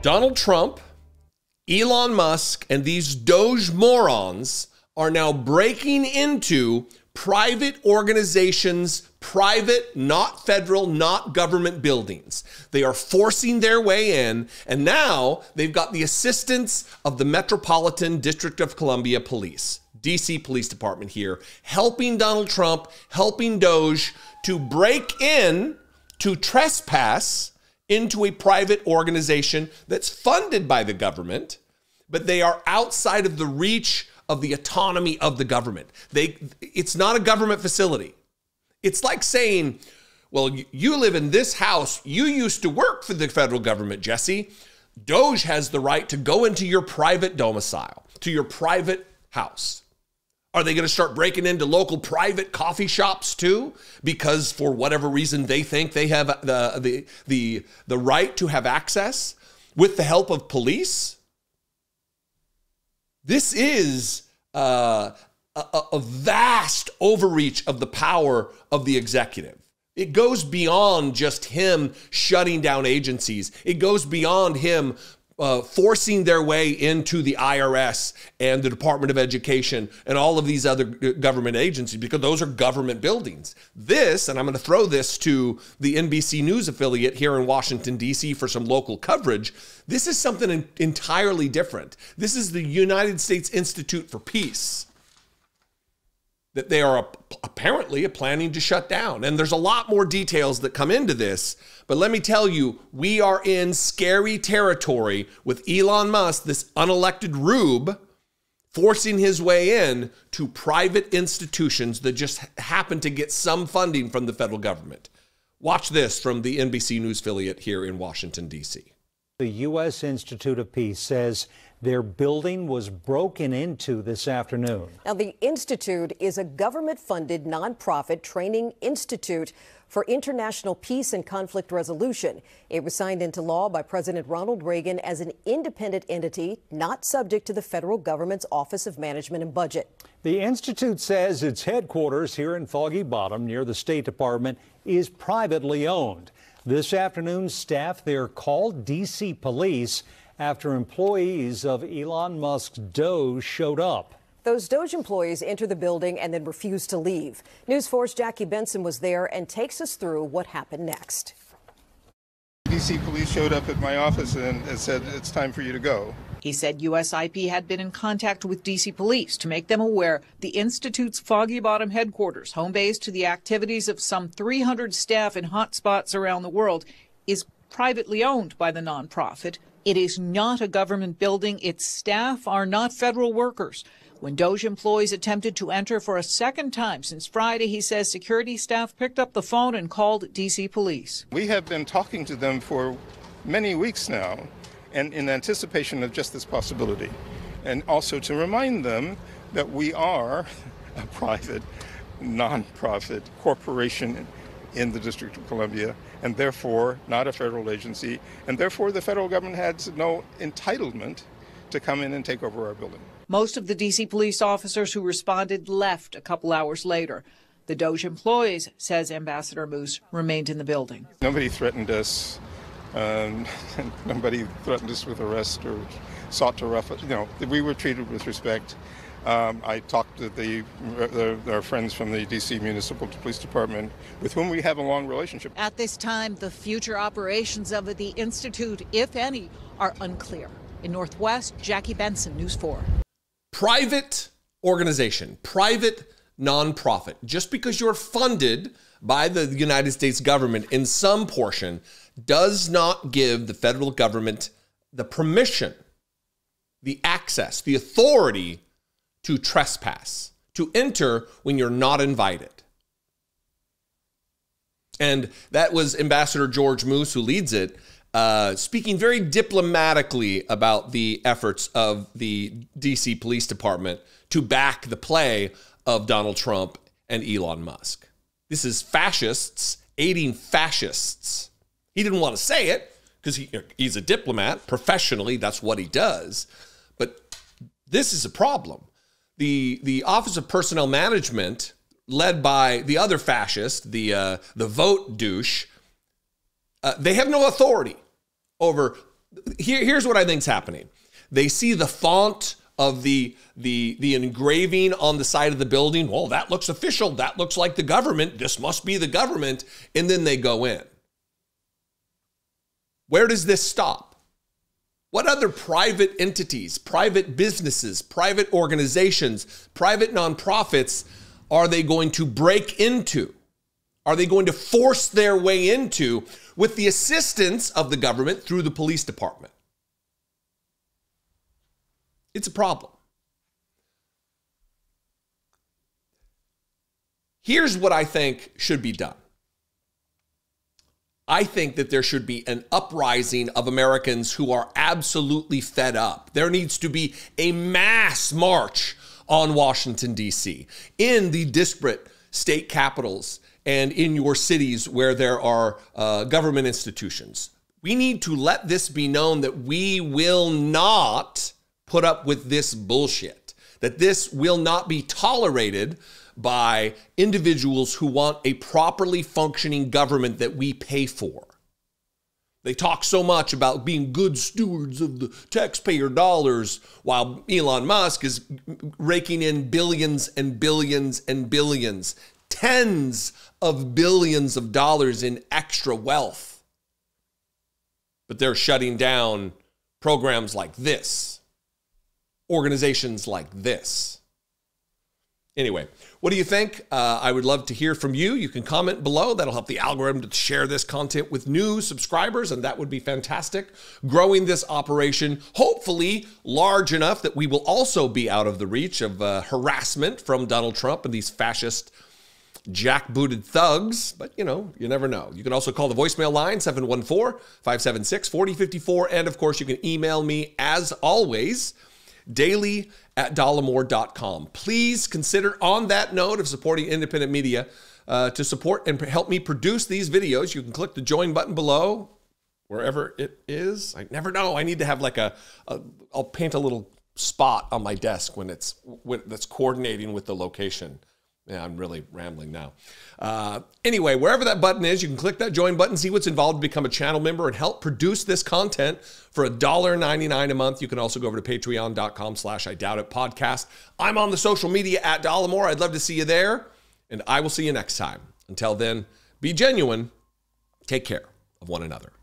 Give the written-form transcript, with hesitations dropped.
Donald Trump, Elon Musk, and these DOGE morons are now breaking into private organizations, private, not federal, not government buildings. They are forcing their way in, and now they've got the assistance of the Metropolitan District of Columbia Police, DC Police Department here, helping Donald Trump, helping DOGE to break in, to trespass into a private organization that's funded by the government, but they are outside of the reach of the autonomy of the government. It's not a government facility. It's like saying, well, you live in this house. You used to work for the federal government, Jesse. DOGE has the right to go into your private domicile, to your private house. Are they going to start breaking into local private coffee shops too? Because for whatever reason, they think they have the right to have access with the help of police? This is a vast overreach of the power of the executive. It goes beyond just him shutting down agencies. It goes beyond him forcing their way into the IRS and the Department of Education and all of these other government agencies, because those are government buildings. This, and I'm going to throw this to the NBC News affiliate here in Washington, D.C. for some local coverage. This is something entirely different. This is the United States Institute for Peace that they are apparently planning to shut down. And there's a lot more details that come into this. But let me tell you, we are in scary territory with Elon Musk, this unelected rube, forcing his way in to private institutions that just happen to get some funding from the federal government. Watch this from the NBC News affiliate here in Washington, D.C. The U.S. Institute of Peace says their building was broken into this afternoon. Now, the Institute is a government-funded nonprofit training institute for international peace and conflict resolution. It was signed into law by President Ronald Reagan as an independent entity, not subject to the federal government's Office of Management and Budget. The Institute says its headquarters here in Foggy Bottom near the State Department is privately owned. This afternoon, staff there called DC Police after employees of Elon Musk's DOGE showed up. Those DOGE employees entered the building and then refused to leave. News 4's Jackie Benson was there and takes us through what happened next. DC Police showed up at my office and said, "It's time for you to go." He said USIP had been in contact with DC Police to make them aware the Institute's Foggy Bottom headquarters, home base to the activities of some 300 staff in hotspots around the world, is privately owned by the nonprofit. It is not a government building. Its staff are not federal workers. When DOGE employees attempted to enter for a second time since Friday, he says security staff picked up the phone and called DC Police. We have been talking to them for many weeks now, and in anticipation of just this possibility, and also to remind them that we are a private, non-profit corporation in the District of Columbia, and therefore not a federal agency, and therefore the federal government has no entitlement to come in and take over our building. Most of the DC police officers who responded left a couple hours later. The DOGE employees, says Ambassador Moose, remained in the building. Nobody threatened us. Nobody threatened us with arrest or sought to rough us. We were treated with respect. I talked to our friends from the DC Municipal Police Department, with whom we have a long relationship. At this time, the future operations of the Institute, if any, are unclear. In Northwest, Jackie Benson, News 4. Private organization, private nonprofit. Just because you're funded by the United States government in some portion does not give the federal government the permission, the access, the authority to trespass, to enter when you're not invited. And that was Ambassador George Moose, who leads it, speaking very diplomatically about the efforts of the DC Police Department to back the play of Donald Trump and Elon Musk. This is fascists aiding fascists. He didn't want to say it because he's a diplomat. Professionally, that's what he does. But this is a problem. The Office of Personnel Management, led by the other fascist, the vote douche, they have no authority over here's what I think's happening. They see the font of the engraving on the side of the building. Well, that looks official. That looks like the government. This must be the government. And then they go in. Where does this stop? What other private entities, private businesses, private organizations, private nonprofits are they going to break into? Are they going to force their way into with the assistance of the government through the police department? It's a problem. Here's what I think should be done. I think that there should be an uprising of Americans who are absolutely fed up. There needs to be a mass march on Washington, D.C., in the disparate state capitals and in your cities where there are government institutions. We need to let this be known that we will not put up with this bullshit, that this will not be tolerated by individuals who want a properly functioning government that we pay for. They talk so much about being good stewards of the taxpayer dollars while Elon Musk is raking in billions and billions and billions, tens of billions of dollars in extra wealth. But they're shutting down programs like this, organizations like this. Anyway, what do you think? I would love to hear from you. You can comment below. That'll help the algorithm to share this content with new subscribers, and that would be fantastic. Growing this operation, hopefully large enough that we will also be out of the reach of harassment from Donald Trump and these fascist jackbooted thugs. But, you know, you never know. You can also call the voicemail line, 714-576-4054. And, of course, you can email me, as always, daily@dollemore.com. Please consider, on that note of supporting independent media, to support and help me produce these videos. You can click the join button below, wherever it is. I never know. I need to have like I'll paint a little spot on my desk when that's coordinating with the location. Yeah, I'm really rambling now. Anyway, wherever that button is, you can click that join button, see what's involved, become a channel member, and help produce this content for $1.99 a month. You can also go over to patreon.com/IDoubtIt podcast. I'm on the social media at Dollemore. I'd love to see you there, and I will see you next time. Until then, be genuine. Take care of one another.